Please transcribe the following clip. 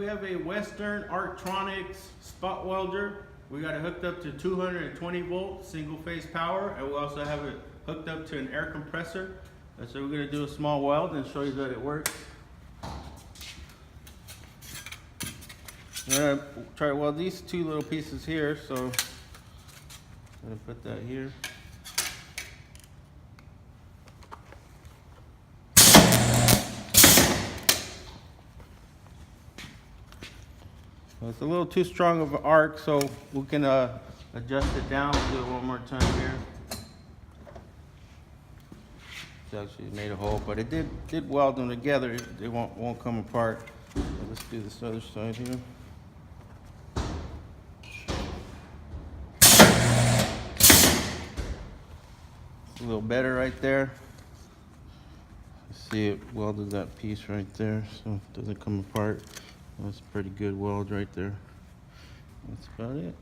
we have a Western Arctronics spot welder. We got it hooked up to 220 volt single phase power, and we also have it hooked up to an air compressor. And so we're going to do a small weld and show you that it works. We're going to try to weld these two little pieces here, so I'm going to put that here. It's a little too strong of an arc, so we can adjust it down. We'll do it one more time here. It's actually made a hole, but it did weld them together. They won't come apart. So let's do this other side here. It's a little better right there. See, it welded that piece right there, so it doesn't come apart. That's a pretty good weld right there. That's about it.